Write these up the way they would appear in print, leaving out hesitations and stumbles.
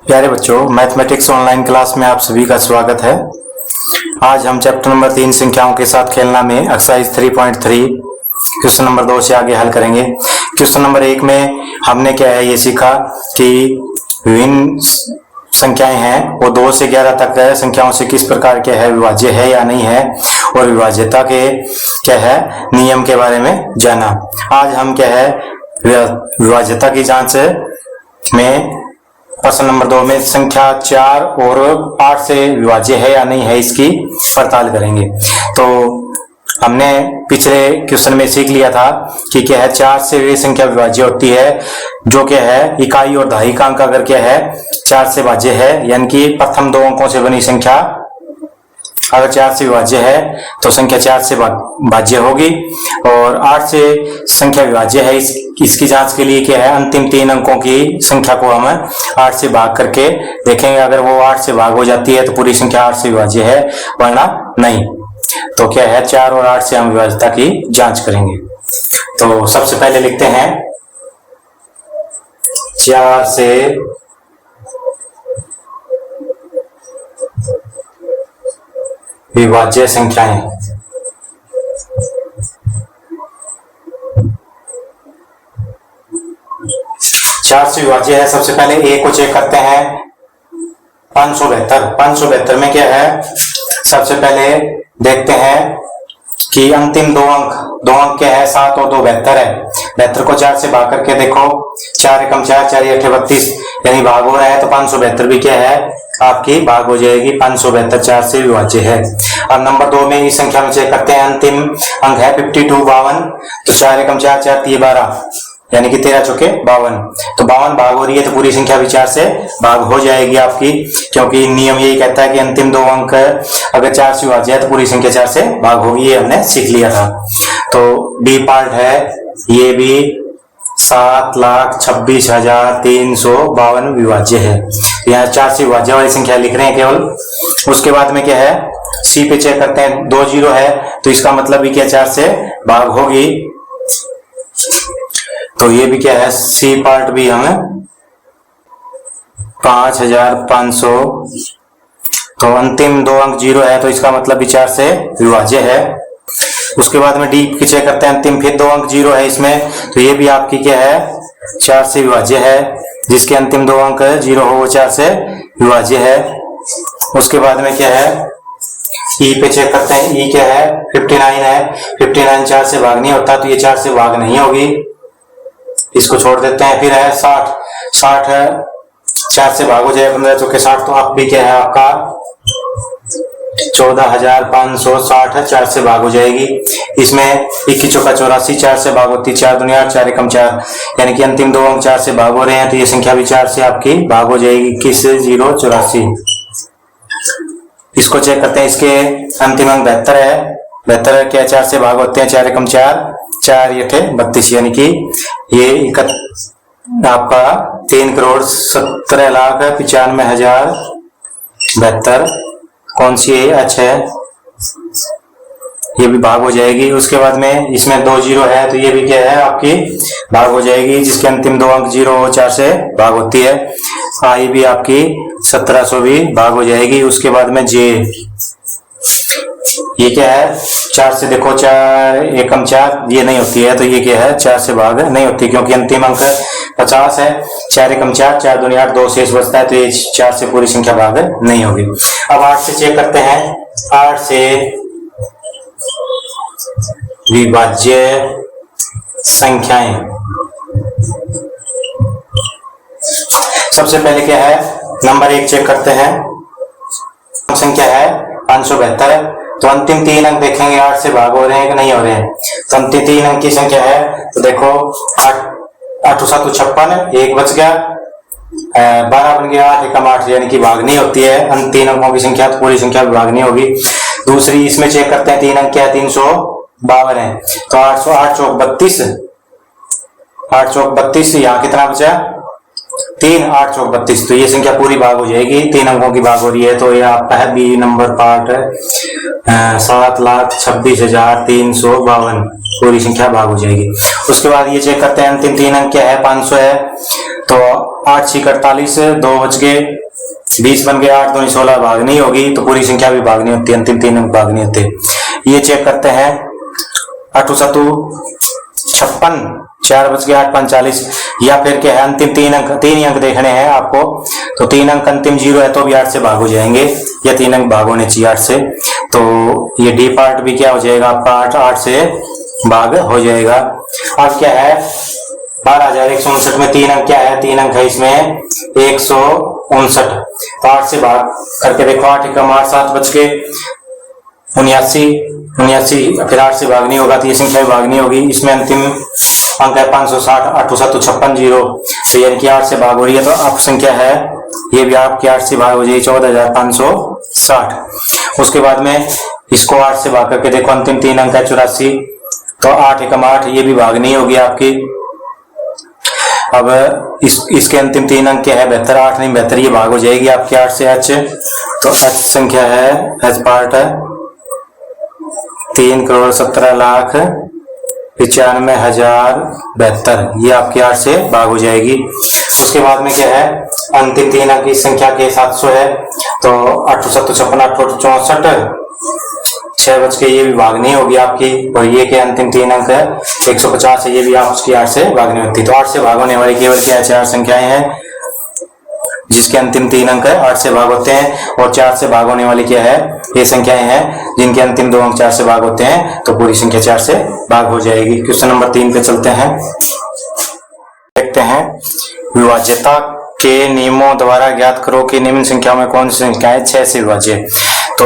प्यारे बच्चों, mathematics online class में आप सभी का स्वागत है। आज हम चैप्टर नंबर 3 संख्याओं के साथ खेलना में एक्सरसाइज 3.3 क्वेश्चन नंबर 2 से आगे हल करेंगे। क्वेश्चन नंबर 1 में हमने क्या है ये सीखा कि विभिन्न संख्याएं हैं वो 2 से 11 तक है संख्याओं से किस प्रकार के है विभाज्य है या नहीं है, और विभाज्यता के क्या है नियम के बारे में जाना। आज हम क्या है विभाज्यता की जांच में प्रश्न नंबर 2 में संख्या 4 और 8 से विभाज्य है या नहीं है इसकी पड़ताल करेंगे। तो हमने पिछले क्वेश्चन में सीख लिया था कि क्या है 4 से वे संख्या विभाज्य होती है जो क्या है इकाई और दहाई अंक अगर क्या है 4 से भाज्य है, यानी कि प्रथम 2 अंकों से बनी संख्या अगर 4 से विभाज्य है तो संख्या 4 से भाज्य होगी, और 8 से संख्या विभाज्य है इसकी जांच के लिए क्या है अंतिम 3 अंकों की संख्या को हम 8 से भाग करके देखेंगे। अगर वो 8 से भाग हो जाती है तो पूरी संख्या 8 से विभाज्य है, वरना नहीं। तो क्या है 4 और 8 से हम विभाज्यता की जांच करेंगे। तो सबसे पहले लिखते हैं 4 से विभाज्य संख्याएं। चार से विभाज्य है। सबसे पहले ए को चेक करते हैं 572। 572 में क्या है सबसे पहले देखते हैं कि अंतिम 2 अंक क्या है 7 और 2 72 है। 72 को 4 से भाग करके देखो 4 एकम 4 4 8 32 यानी भाग हो रहा है, तो 572 भी क्या है आपकी भाग हो जाएगी। 572 4 से विभाज्य है। अब नंबर 2 में इस संख्या में चेक करते हैं अंतिम अंक है 52 52, तो 4 एकम 4 4 3 12 यानी कि 13 चौके 52, तो 52 भाग हो रही है तो पूरी संख्या भी 4 से भाग हो जाएगी आपकी, क्योंकि नियम यही कहता है कि अंतिम 2 अंक अगर 4 से विभाज्य है तो पूरी संख्या 4 से भाग होगी। ये हमने सीख लिया था। तो बी पार्ट है ये भी 7,26,352 विभाज्य है। यहाँ 4 से विभाज्य वाली संख्या लिख रहे हैं केवल। उसके बाद में क्या है सी पे चेक करते हैं 2 0 है तो इसका मतलब भी क्या 4 से भाग होगी, तो ये भी क्या है सी पार्ट भी हमें 5,500, तो अंतिम 2 अंक 0 है तो इसका मतलब भी 4 से विभाज्य है। उसके बाद में डी की चेक करते हैं अंतिम फिर 2 अंक 0 है इसमें, तो ये भी आपकी क्या है 4 से विभाज्य है, जिसके अंतिम 2 अंक 0 हो वो 4 से विभाज्य है। उसके बाद में क्या है ई पे चेक करते हैं, ई क्या है 59 है। 59 4 से भाग नहीं होता तो ये 4 से भाग नहीं होगी, इसको छोड़ देते हैं। फिर है 60 है 4 से भाग हो जाए 15 चौके 60, तो आप भी क्या है आपका 14,560 है 4 से भाग हो जाएगी। इसमें 21 चौका 84 4 से भाग होती 4 दुनिया 4 एकम 4 यानी कि अंतिम 2 अंक 4 से भाग हो रहे हैं तो ये संख्या भी 4 से आपकी भाग हो जाएगी। 21 0 84। इसको चेक करते हैं, इसके अंतिम अंक 72 है। 72 क्या 4 से भाग होते हैं 4 एकम 4 4 8 32 यानी कि ये आपका 3,17,95,072 कौन सी है अच्छा है, ये भी भाग हो जाएगी। उसके बाद में इसमें 2 0 है तो ये भी क्या है आपकी भाग हो जाएगी, जिसके अंतिम 2 अंक 0 हो 4 से भाग होती है। आई भी आपकी 1700 भी भाग हो जाएगी। उसके बाद में जे ये क्या है 4 से देखो 4 एकम 4 ये नहीं होती है, तो ये क्या है 4 से भाग नहीं होती क्योंकि अंतिम अंक 50 है। 4 एकम 4 4 दुनिया 8 2 शेष बचता है तो ये 4 से पूरी संख्या भाग नहीं होगी। अब 8 से चेक करते हैं 8 से विभाज्य संख्याएं। सबसे पहले क्या है नंबर 1 चेक करते हैं, संख्या है 572, तो अंतिम 3 अंक देखेंगे 8 से भाग हो रहे हैं कि नहीं हो रहे हैं। तो अंतिम 3 अंक की संख्या है तो देखो 8 7 56 1 बच गया 12 बन गया 8 एकम 8 यानी कि भाग नहीं होती है। अंतिम 3 अंकों की संख्या तो पूरी संख्या भाग नहीं होगी। दूसरी इसमें चेक करते हैं 3 अंक क्या है 352 है, तो 8 चौक 32 8 चौक 32 यहाँ कितना बचा 3 8 चौक 32, तो ये संख्या पूरी भाग हो जाएगी। 3 अंकों की भाग हो रही है तो ये आपका है बी नंबर पार्ट है 7,26,352 पूरी संख्या भाग हो जाएगी। उसके बाद ये चेक करते हैं अंतिम 3 अंक क्या है 500 है, तो 8 6 48, 2 बच गए 20 बन गए, 8 2 16 भाग नहीं होगी तो पूरी संख्या भी भाग नहीं होती, अंतिम 3 अंक भाग नहीं होते। ये चेक करते हैं 8 7 56, 4 बच गए 8 5 40, या फिर क्या है अंतिम 3 अंक, 3 ही अंक देखने हैं आपको, तो 3 अंक अंतिम 0 है तो भी 8 से भाग हो जाएंगे, या 3 अंक भाग होने चाहिए 8 से, तो ये डी पार्ट भी क्या हो जाएगा आपका 8 से भाग हो जाएगा। अब क्या है 12,159 में 3 अंक क्या है, 3 अंक है इसमें 159, तो 8 से भाग करके देखो, 8 एकम 8 7 बच के 79, फिर 8 से भाग नहीं होगा तो ये संख्या भाग नहीं होगी, इसमें अंतिम अंक है 560, 8 7 56 0, तो यानी कि 8 से भाग हो रही है, तो अब संख्या है ये भी आपकी 8 से भाग हो जाएगी 14,560। उसके बाद में इसको 8 से भाग करके देखो, अंतिम 3 अंक है 84, तो 8 एकम 8 ये भी भाग नहीं होगी आपकी। अब इसके अंतिम 3 अंक क्या है 72, 8 नहीं 72, ये भाग हो जाएगी आपकी 8 से h, तो h संख्या है h पार्ट है 3,17,95,072, ये आपकी 8 से भाग हो जाएगी। उसके बाद में क्या है अंतिम 3 अंक की संख्या के 700 है, तो 8 7 56 8 64, 6 बच के ये भी भाग नहीं होगी आपकी, और ये के अंतिम 3 अंक है 150 है, ये भी आप उसकी 8 से भाग नहीं होती, तो 8 से भाग होने वाली केवल क्या है 4 संख्याएं हैं, जिसके अंतिम 3 अंक है 8 से भाग होते हैं, और 4 से भाग होने वाली क्या है ये संख्याएं हैं जिनके अंतिम 2 अंक 4 से भाग होते हैं, तो पूरी संख्या 4 से भाग हो जाएगी। क्वेश्चन नंबर 3 पे चलते हैं, देखते हैं विभाज्यता के नियमों द्वारा ज्ञात करो कि निम्न संख्याओं में कौन सी संख्याएं 6 से विभाज्य है। तो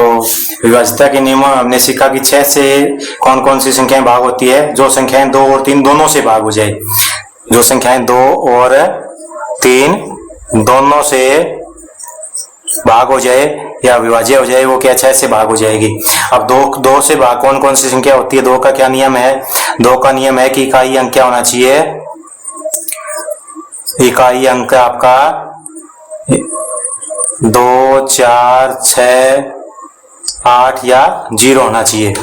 विभाज्यता के नियमों में हमने सीखा कि 6 से कौन कौन सी संख्याएं भाग होती है, जो संख्याएं 2 और 3 दोनों से भाग हो जाए, जो संख्याएं 2 और 3 दोनों से भाग हो जाए या विभाज्य हो जाए, वो क्या 6 से भाग हो जाएगी। अब 2 से भाग कौन कौन सी संख्या होती है, 2 का क्या नियम है, 2 का नियम है कि इकाई अंक क्या होना चाहिए, इकाई अंक आपका 2 4 6 8 या 0 होना चाहिए,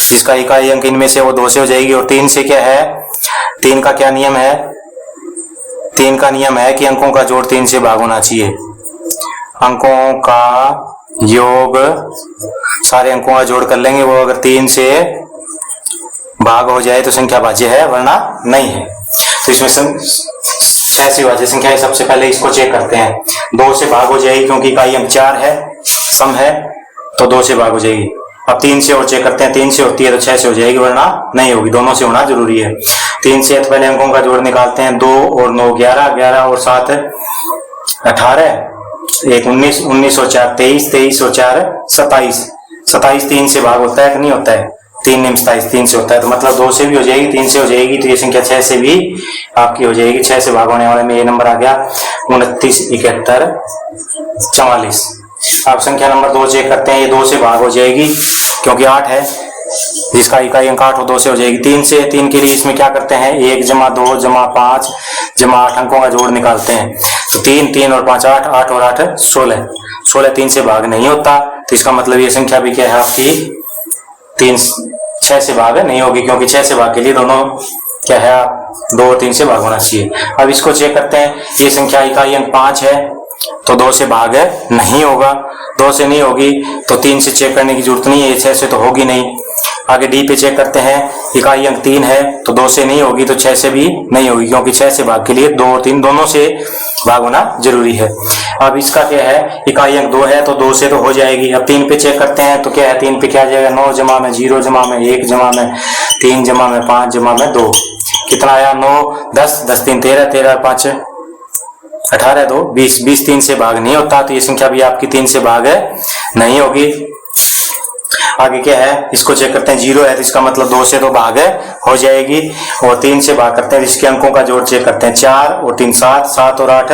जिसका इकाई अंक इनमें से वो 2 से हो जाएगी। और 3 से क्या है, 3 का क्या नियम है, 3 का नियम है कि अंकों का जोड़ 3 से भाग होना चाहिए, अंकों का योग सारे अंकों का जोड़ कर लेंगे, वो अगर 3 से भाग हो जाए तो संख्या भाज्य है, वरना नहीं है। तो इसमें 6 से भाज्य संख्या है, सबसे पहले इसको चेक करते हैं, 2 से भाग हो जाएगी क्योंकि इकाई अंक 4 है, सम है, तो 2 से भाग हो जाएगी। अब 3 से और चेक करते हैं, 3 से होती है तो 6 से हो जाएगी, वरना नहीं होगी, दोनों से होना जरूरी है। 3 से तो पहले अंकों का जोड़ निकालते हैं, 2 और 9 11, 11 और 7 18, 1 19, 19 और 4 23, 23 और 4 27, 27 3 से भाग होता है कि नहीं होता है, 3 निम 27 3 से होता है, तो मतलब 2 से भी हो जाएगी 3 से हो जाएगी, तो ये संख्या 6 से भी आपकी हो जाएगी। 6 से भाग होने वाले में ये नंबर आ गया 29 71 44। अब संख्या नंबर 2 चेक करते हैं, ये 2 से भाग हो जाएगी क्योंकि 8 है, जिसका इकाई अंक 8 हो 2 से हो जाएगी। 3 के लिए इसमें क्या करते हैं, 1 जमा 2 जमा 5 जमा 8 अंकों का जोड़ निकालते हैं, तो 3 3 और 5 8, 8 और 8 16, 16 3 से भाग नहीं होता, तो इसका मतलब ये संख्या भी क्या है आपकी 6 से भाग नहीं होगी, क्योंकि 6 से भाग के लिए दोनों क्या है 2 और 3 से भाग होना चाहिए। अब इसको चेक करते हैं, ये संख्या इकाई अंक 5 है तो 2 से भाग नहीं होगा, 2 से नहीं होगी तो 3 से चेक करने की जरूरत नहीं है, 6 से तो होगी नहीं। आगे डी पे चेक करते हैं, इकाई अंक 3 है तो 2 से नहीं होगी तो 6 से भी नहीं होगी, क्योंकि 6 से भाग के लिए 2 और 3 दोनों से भाग होना जरूरी है। अब इसका क्या है, इकाई अंक 2 है तो 2 से तो हो जाएगी। अब 3 पे चेक करते हैं, तो क्या है 3 पे क्या आ जाएगा, 9 जमा में 0 जमा में 1 जमा में 3 जमा में 5 जमा में 2, कितना आया 9 10 10 3 13 13 5 18 2 20, 20 3 से भाग नहीं होता, तो ये संख्या भी आपकी 3 से भाग नहीं होगी। आगे क्या है, इसको चेक करते हैं, 0 है तो इसका मतलब 2 से तो भाग हो जाएगी, और 3 से भाग करते हैं, इसके अंकों का जोड़ चेक करते हैं, 4 और 3 7, 7 और 8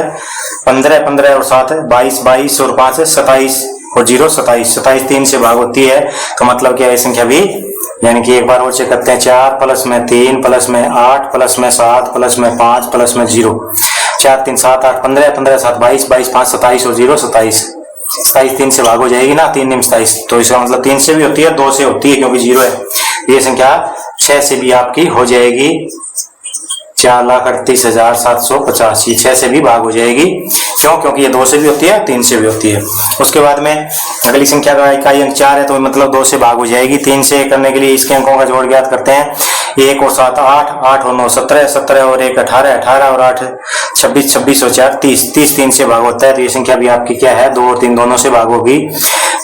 15, 15 और 7 22, 22 और 5 27 और 0 27, 27 3 से भाग होती है, तो मतलब क्या है संख्या भी, यानी कि एक बार और चेक करते हैं, 4 प्लस में 3 प्लस में 8 प्लस में 7 प्लस में 5 प्लस में 0, 4 3 7 8 15, 15 7 22, 22 5 27 और 0 27, 27 3 से भाग हो जाएगी ना, 3 निम 27, तो इसका मतलब 3 से भी होती है 2 से होती है, क्योंकि 0 है, ये संख्या 6 से भी आपकी हो जाएगी। 4,38,750, ये 6 से भी भाग हो जाएगी। क्यों? क्योंकि ये 2 से भी होती है, 3 से भी होती है। उसके बाद में अगली संख्या का इकाई अंक 4 है, तो मतलब 2 से भाग हो जाएगी। 3 से करने के लिए इसके अंकों का जोड़ ज्ञात करते हैं। 1 और 7 8, 8 और 9 17, 17 और 1 18, 18 और 8 26, 26 और 4 30, 30 3 से भाग होता है। तो ये संख्या भी आपकी क्या है, 2 और 3 दोनों से भाग होगी।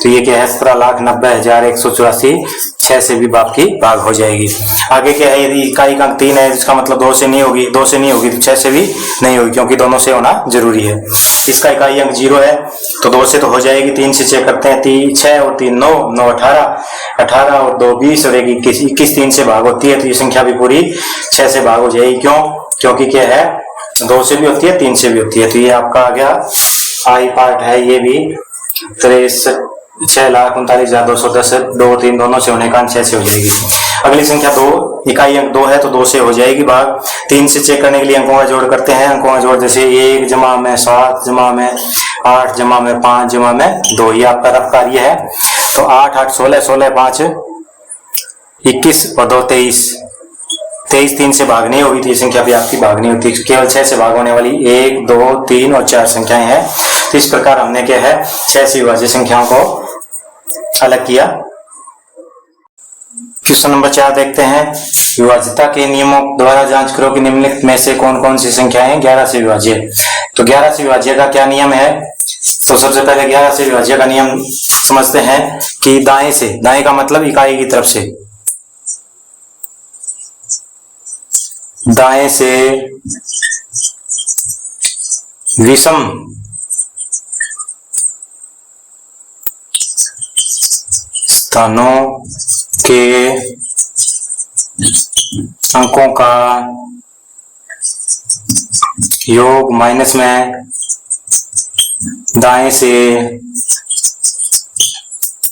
तो ये क्या है, 17,90,184, 6 से भी आपकी भाग हो जाएगी। आगे क्या है, यदि इकाई का अंक 3 है, इसका मतलब 2 से नहीं होगी, 2 से नहीं होगी तो 6 से भी नहीं होगी, क्योंकि दोनों से होना जरूरी है। इसका इकाई अंक 0 है, तो 2 से तो हो जाएगी। 3 से चेक करते हैं, 6 और 3 9, 9 18, 18 और 2 20 और 1 21, 21 3 से भाग होती है। तो ये संख्या भी पूरी 6 से भाग हो जाएगी। क्यों? क्योंकि क्या है, 2 से भी होती है, 3 से भी होती है। तो ये आपका आ गया आई पार्ट है, ये भी 6,39,210, 2 और 3 दोनों से होने का 6 से हो जाएगी। अगली संख्या 2, इकाई अंक 2 है, तो 2 से हो जाएगी भाग। 3 से चेक करने के लिए अंकों का जोड़ करते हैं। अंकों का जोड़ जैसे 1 जमा में 7 जमा में 8 जमा में 5 जमा में 2, ये आपका रफ कार्य है। तो 8 8 16, 16 5 21 और 2 23, 23 3 से भाग नहीं होगी, तो ये संख्या भी आपकी भाग नहीं होती। केवल 6 से भाग होने वाली 1 2 3 और 4 संख्याएं हैं। तो इस प्रकार हमने क्या है, 6 से विभाज्य संख्याओं को अलग किया। क्वेश्चन नंबर 4 देखते हैं। विभाज्यता के नियमों द्वारा जांच करो कि निम्नलिखित में से कौन कौन सी संख्याएं 11 से विभाज्य। तो 11 से विभाज्य का क्या नियम है? तो सबसे पहले 11 से विभाज्य का नियम समझते हैं कि दाएं से, दाएं का मतलब इकाई की तरफ से, दाएं से विषम स्थानों के अंकों का योग माइनस में दाएं से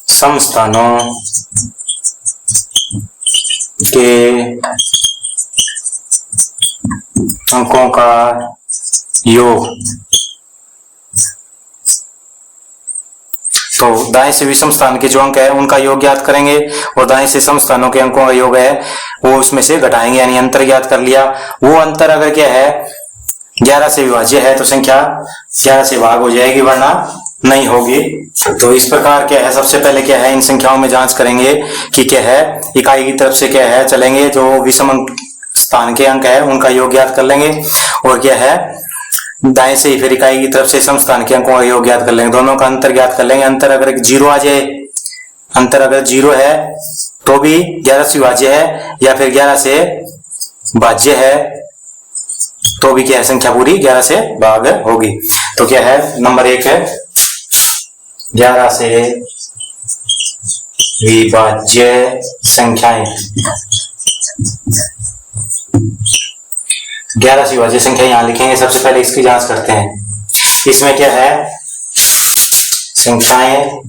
सम स्थानों के अंकों का योग। तो दाएं से विषम स्थान के जो अंक है उनका योग ज्ञात करेंगे, और दाएं से सम स्थानों के अंकों का योग है वो उसमें से घटाएंगे, यानी अंतर ज्ञात कर लिया। वो अंतर अगर क्या है 11 से विभाज्य है तो संख्या 11 से भाग हो जाएगी, वरना नहीं होगी। तो इस प्रकार क्या है, सबसे पहले क्या है, इन संख्याओं में जांच करेंगे कि क्या है, इकाई की तरफ से क्या है चलेंगे, जो विषम स्थान के अंक है उनका योग ज्ञात कर लेंगे, और क्या है दाएं से फिर इकाई की तरफ से सम स्थान के अंकों का योग ज्ञात कर लेंगे, दोनों का अंतर ज्ञात कर लेंगे। अंतर अगर 0 आ जाए, अंतर अगर 0 है तो भी 11 से विभाज्य है, या फिर 11 से भाज्य है तो भी क्या है, संख्या पूरी 11 से भाग होगी। तो क्या है, नंबर 1 है 11 से विभाज्य संख्याएं। 11 से विभाज्य संख्या यहां लिखेंगे। सबसे पहले इसकी जांच करते हैं। इसमें क्या है, संख्याएं,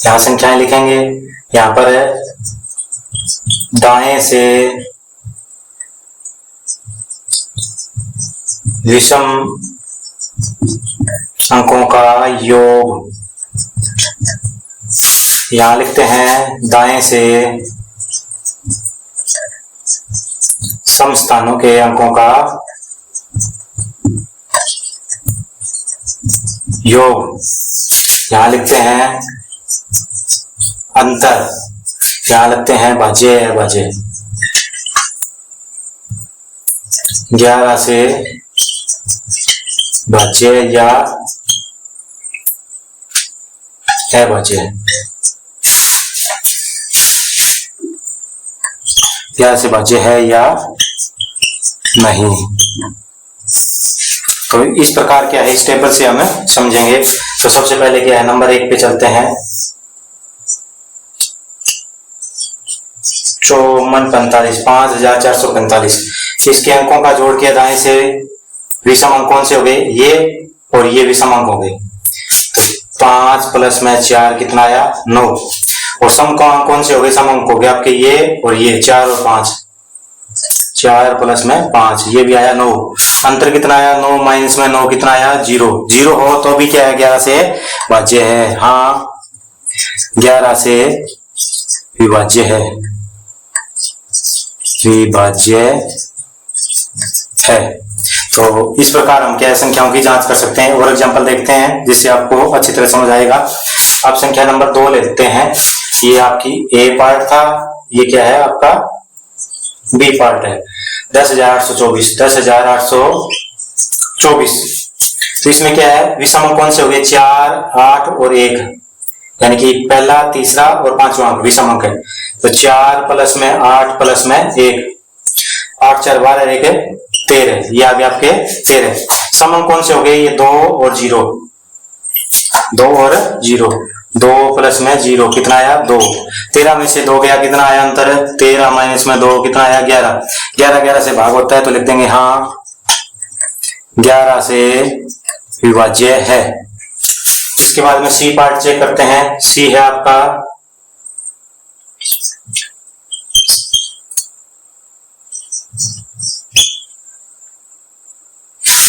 यहां संख्याएं लिखेंगे। यहां पर है दाएं से विषम अंकों का योग, यहां लिखते हैं दाएं से सम स्थानों के अंकों का योग, यहां लिखते हैं अंतर, यहां लिखते हैं भाज्य है भाज्य। 11 से भाज्य या है भाज्य, 11 से भाज्य है या नहीं। तो इस प्रकार क्या है, इस टेबल से हमें समझेंगे। तो सबसे पहले क्या है, नंबर 1 पे चलते हैं। 5445, 5445, इसके अंकों का जोड़ किया दाएं से विषम अंक कौन से हो गए, ये और ये विषम अंक हो गए। 5 प्लस में 4 कितना आया, 9, और सम अंक कौन से हो गए, सम अंक हो गए आपके ये और ये, 4 और 5, 4 प्लस में 5, ये भी आया 9। अंतर कितना आया, 9 माइनस में 9 कितना आया, 0। 0 हो तो भी क्या है, 11 से भाज्य है। हाँ 11 से विभाज्य है। विभाज्य है। तो इस प्रकार हम क्या संख्याओं की जांच कर सकते हैं और एग्जांपल देखते हैं जिससे आपको अच्छी तरह समझ आएगा। अब संख्या नंबर 2 लेते हैं। ये आपकी ए पार्ट था, ये क्या है आपका बी पार्ट है। 10,824 तो इसमें क्या है विषम कौन से हो गए 4, 8 और 1, यानी कि पहला, तीसरा और पांचवा अंक विषम अंक है। तो 4 प्लस में 8 प्लस में 1, 8 4 12 1 13, ये आ गया आपके 13। सम कौन से हो गए ये 2 और 0, 2 और 0, 2 प्लस में 0 कितना आया 2। 13 में से 2 गया कितना आया अंतर, 13 माइनस में 2 कितना आया 11। 11 से भाग होता है तो लिख देंगे हाँ 11 से विभाज्य है। इसके बाद में सी पार्ट चेक करते हैं। सी है आपका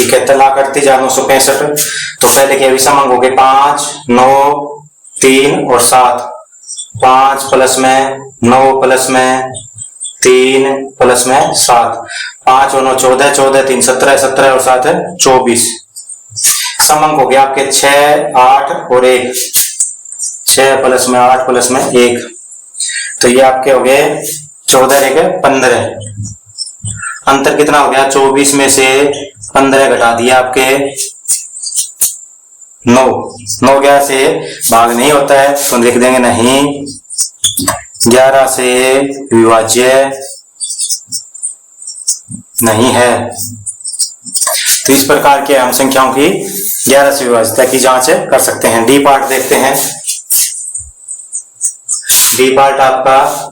इकहत्तर लाख 38,965। तो पहले के विषम अंक हो गए 5, 9, 3 और 7। 5 प्लस में 9 प्लस में 3 प्लस में 7, 5 और 9 14, 14 3 17, 17 और 7 24। समंक हो गया आपके 6, 8 और 1, 6 प्लस में 8 प्लस में 1। तो ये आपके हो गए 14 1 15। अंतर कितना हो गया 24 में से 15 घटा दिया आपके 9। 9 11 से भाग नहीं होता है तो लिख देंगे नहीं 11 से विभाज्य नहीं है। तो इस प्रकार के हम संख्याओं की 11 से विभाज्यता की जांच कर सकते हैं। डी पार्ट देखते हैं। डी पार्ट आपका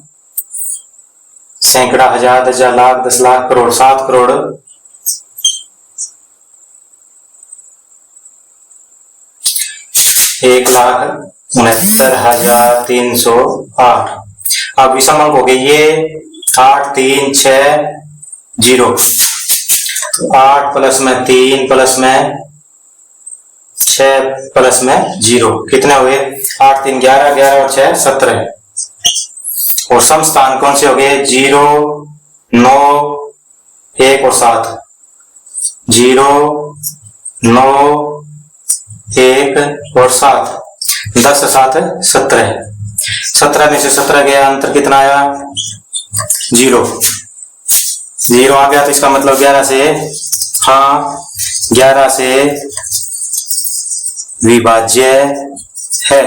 सैकड़ा, हजार, 10,000, लाख, 10 लाख, करोड़, 7 करोड़, 1,69,308। अब विषम अंक हो गए ये 8 3 6 0। 8 प्लस में 3 प्लस में 6 प्लस में 0 कितने हुए 8 3 11, 11 और 6 17। और सम स्थान कौन से हो गए 0 9 1 और 7। 0 9 1 और 7, 10 7 17। 17 में से 17 गया अंतर कितना आया 0। 0 आ गया तो इसका मतलब 11 से हाँ 11 से विभाज्य है।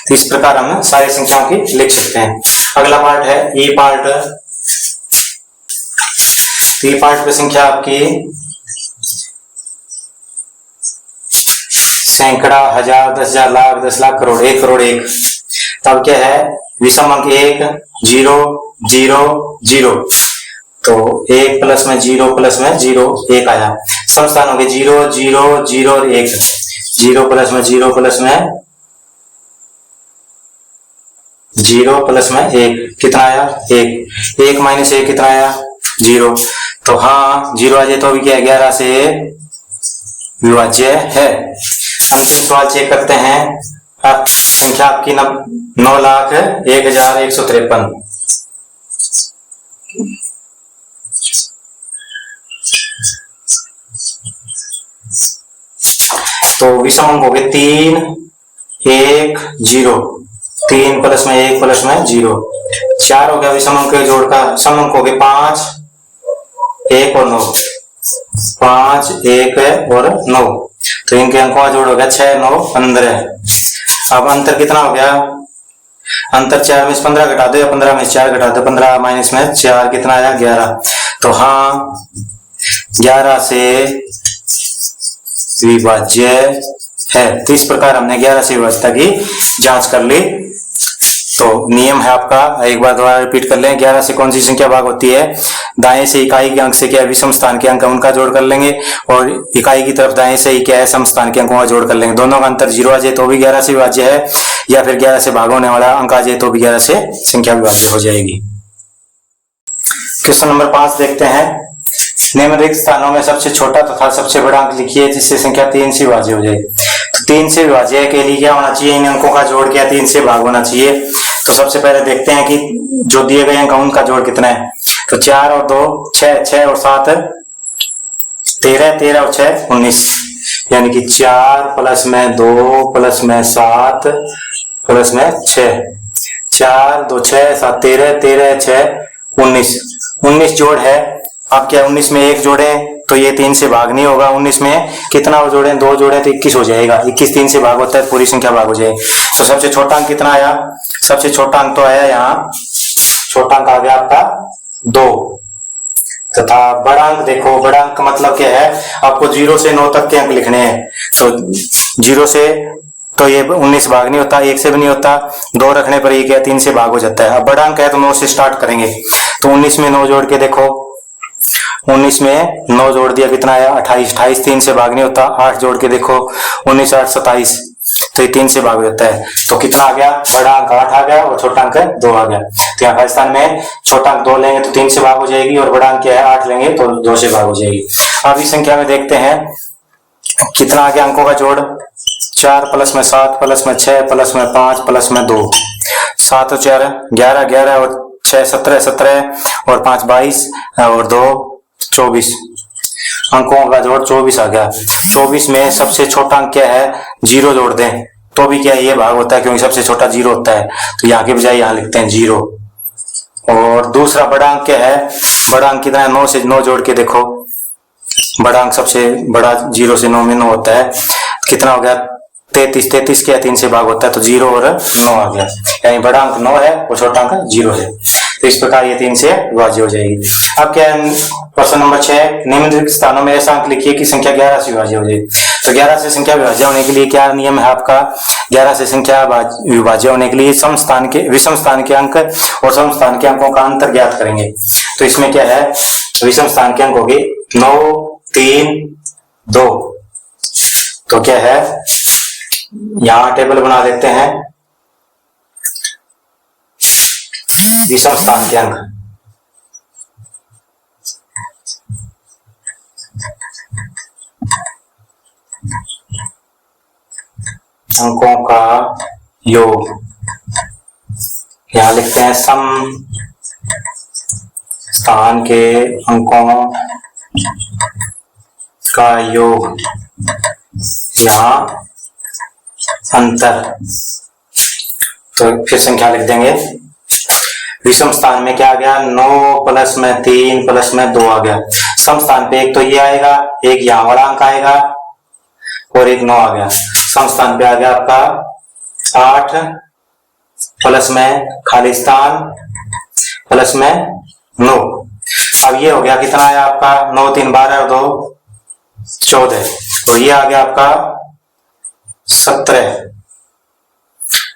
तो इस प्रकार हम सारी संख्याओं की लिख सकते हैं। अगला पार्ट है ई पार्ट। ई पार्ट पे संख्या आपकी सैकड़ा, हजार, 10,000, लाख, 10 लाख, करोड़, 1 करोड़ 1। तब क्या है विषम अंक 1 0 0 0। तो 1 प्लस में 0 प्लस में 0 1 आया। सम स्थान हो गए 0 0 0 और 1। 0 प्लस में 0 प्लस में 0 प्लस में 1 कितना आया 1। 1 माइनस 1 कितना आया 0। तो हाँ 0 आ जाए तो भी क्या 11 से विभाज्य है। अंतिम सवाल चेक करते हैं। अब संख्या आपकी 9,01,153। तो विषम अंक हो गए 3 1 0। 3 प्लस में 1 प्लस में 0। 4 हो गया विषम अंक के जोड़ का। सम अंक हो गए 5 1 और 9। 5 1 और 9। तो इनके अंकों का जोड़ हो गया 6 9 15। अब अंतर कितना हो गया अंतर 4 में से 15 घटा दो या 15 में से 4 घटा दो। 15 माइनस में 4 कितना आया 11। तो हाँ 11 से विभाज्य है। तो इस प्रकार हमने 11 से विभाज्यता की जांच कर ली। तो नियम है आपका एक बार दोबारा रिपीट कर लें। 11 से कौन सी संख्या भाग होती है दाएं से इकाई के अंक से क्या विषम स्थान के अंक उनका जोड़ कर लेंगे और इकाई की तरफ दाएं से ही क्या है सम स्थान के अंकों का जोड़ कर लेंगे। दोनों का अंतर 0 आ जाए तो भी 11 से विभाज्य है या फिर 11 से भाग होने वाला अंक आ जाए तो भी 11 से संख्या विभाज्य हो जाएगी। क्वेश्चन नंबर 5 देखते हैं। निम्नलिखित स्थानों में सबसे छोटा तथा सबसे बड़ा अंक लिखिए जिससे संख्या 3 से विभाज्य हो जाए। तो 3 से विभाज्य के लिए क्या होना चाहिए इन अंकों का जोड़ क्या 3 से भाग होना चाहिए। तो सबसे पहले देखते हैं कि जो दिए गए अंक उनका जोड़ कितना है। तो 4 और 2 6, 6 और 7 13, 13 और 6 19, यानी कि 4 प्लस में 2 प्लस में 7 प्लस में 6, 4 2 6 7 13, 13 6 19, 19 जोड़ है। अब क्या 19 में 1 जोड़े तो ये 3 से भाग नहीं होगा। 19 में कितना और जोड़े, 2 जोड़े तो 21 हो जाएगा। 21 3 से भाग होता है, पूरी संख्या भाग हो जाएगी। तो सबसे छोटा अंक कितना आया, सबसे छोटा अंक तो आया यहाँ, छोटा अंक आ गया आपका 2 तथा बड़ा अंक देखो, बड़ा अंक मतलब क्या है, आपको 0 से 9 तक के अंक लिखने हैं। तो 0 से तो ये 19 भाग नहीं होता, 1 से भी नहीं होता, 2 रखने पर ये क्या 3 से भाग हो जाता है। अब बड़ा अंक है तो 9 से स्टार्ट करेंगे। तो 19 में 9 जोड़ के देखो, 19 में 9 जोड़ दिया कितना आया 28, 28 3 से भाग नहीं होता। 8 जोड़ के देखो 19 8 27, तो ये 3 से भाग जाता है। तो कितना आ गया, बड़ा अंक 8 आ गया और छोटा अंक 2 आ गया। तो यहाँ खालिस्तान में छोटा अंक 2 लेंगे तो 3 से भाग हो जाएगी और बड़ा अंक क्या है 8 लेंगे तो 2 से भाग हो जाएगी। अब इस संख्या में देखते हैं कितना आ गया अंकों का जोड़, 4 प्लस में 7 प्लस में 6 प्लस में 5 प्लस में 2, 7 और 4 11, 11 और 6 17, 17 और 5 22 और 2 24, अंकों का जोड़ 24 आ गया। 24 में सबसे छोटा अंक क्या है, 0 जोड़ दें तो भी क्या ये भाग होता है, क्योंकि सबसे छोटा 0 होता है। तो यहाँ के बजाय यहाँ लिखते हैं 0। और दूसरा बड़ा अंक क्या है, बड़ा अंक कितना है, 9 से 9 जोड़ के देखो, बड़ा अंक सबसे बड़ा 0 से 9 में 9 होता है। कितना हो गया 33, 33 क्या 3 से भाग होता है तो 0 और 9 आ गया, यानी बड़ा अंक 9 है और छोटा अंक 0 है। तो इस प्रकार ये 3 से विभाज्य हो जाएगी। अब क्या है प्रश्न नंबर 6, निम्नलिखित स्थानों में ऐसा अंक लिखिए कि संख्या 11 से विभाज्य हो जाए। तो 11 से संख्या विभाज्य होने के लिए क्या नियम है आपका, 11 से संख्या विभाज्य होने के लिए विषम स्थान के अंक और सम स्थान के अंकों का अंतर ज्ञात करेंगे। तो इसमें क्या है, विषम स्थान के अंक होंगे 9 3 2। तो क्या है, यहां टेबल बना देते हैं विषम स्थान के अंक। अंकों का योग यहां लिखते हैं, सम स्थान के अंकों का योग, यहां अंतर। तो फिर संख्या लिख देंगे, विषम स्थान में क्या आ गया 9 प्लस में 3 प्लस में 2 आ गया। सम स्थान पे एक तो ये आएगा, एक यहाँ वाला अंक आएगा और एक 9 आ गया। सम स्थान पे आ गया आपका 8 प्लस में खाली स्थान प्लस में 9। अब ये हो गया कितना आया आपका 9 3 12 और 2 14 और ये आ गया आपका 17।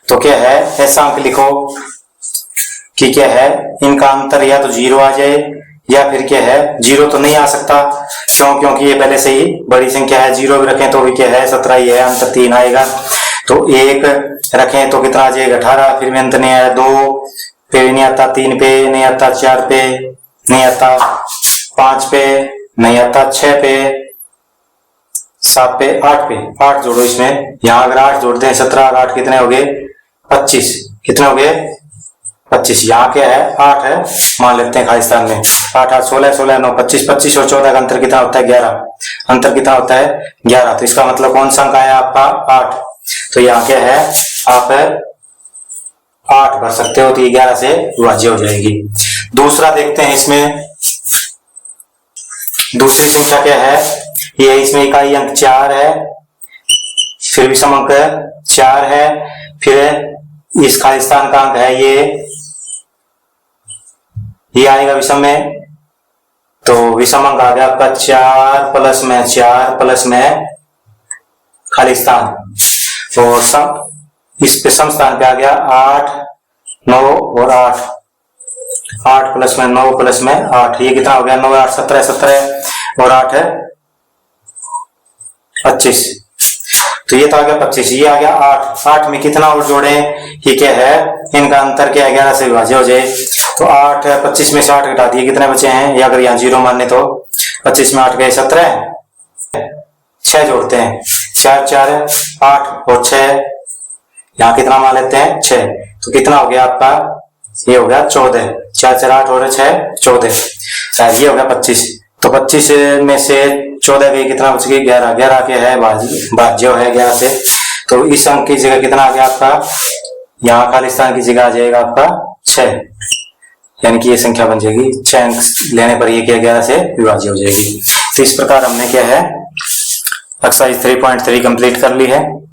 तो क्या है, ऐसा अंक लिखो कि क्या है, इनका अंतर या तो 0 आ जाए या फिर क्या है 0 तो नहीं आ सकता, क्यों, क्योंकि ये पहले से ही बड़ी संख्या है। 0 भी रखें तो भी क्या है 17 ही है, अंतर 3 आएगा। तो 1 रखें तो कितना आ जाएगा 18, फिर भी अंतर नहीं आया, 2 पे नहीं आता, 3 पे नहीं आता, 4 पे नहीं आता, 5 पे नहीं आता, 6 पे, 7 पे, 8 पे, 8 जोड़ो इसमें। यहाँ अगर 8 जोड़ दें 17 और 8 कितने हो गए 25, कितने हो गए 25। यहाँ क्या है 8 है, मान लेते हैं खाली स्थान में 8 8 16 16 9 25, 25 और 14 का अंतर कितना होता है 11, अंतर कितना होता है 11। तो इसका मतलब कौन सा अंक आया आपका 8। तो यहाँ क्या है, आप 8 भर सकते हो, तो ये 11 से विभाज्य हो जाएगी। दूसरा देखते हैं, इसमें दूसरी संख्या क्या है, ये इसमें इकाई अंक 4 है, फिर विषम अंक 4 है, फिर इस खाली स्थान का अंक है ये आएगा विषम में। तो विषम अंक आ गया आपका 4 प्लस में 4 प्लस में खाली स्थान, और सम इस पे सम स्थान पे आ गया 8 9 और 8, 8 प्लस में 9 प्लस में 8, ये कितना हो गया 9 8 17 17 और 8 है 25। तो ये तो आ गया 25, ये आ गया 8। 8 में कितना और जोड़े, ये क्या है, इनका अंतर क्या है 11 से विभाज्य हो जाए। तो 8 25 में से 8 घटा दिए, कितने बचे हैं, या अगर यहाँ 0 मानने तो 25 में 8 गए 17, 6 जोड़ते हैं, 4 4 8 और 6, यहाँ कितना मान लेते हैं 6। तो कितना हो गया आपका ये हो गया 14, 4 4 8 और 6 14, ये हो गया 25। तो 25 में से 14 गई, कितना बच गई 11, 11 के है भाज्य है 11 से। तो इस अंक की जगह कितना आ गया आपका, यहाँ खाली स्थान की जगह आ जाएगा आपका 6, यानी कि ये संख्या बन जाएगी 6 अंक लेने पर ये क्या 11 से विभाज्य हो जाएगी। तो इस प्रकार हमने क्या है एक्सरसाइज 3.3 कंप्लीट कर ली है।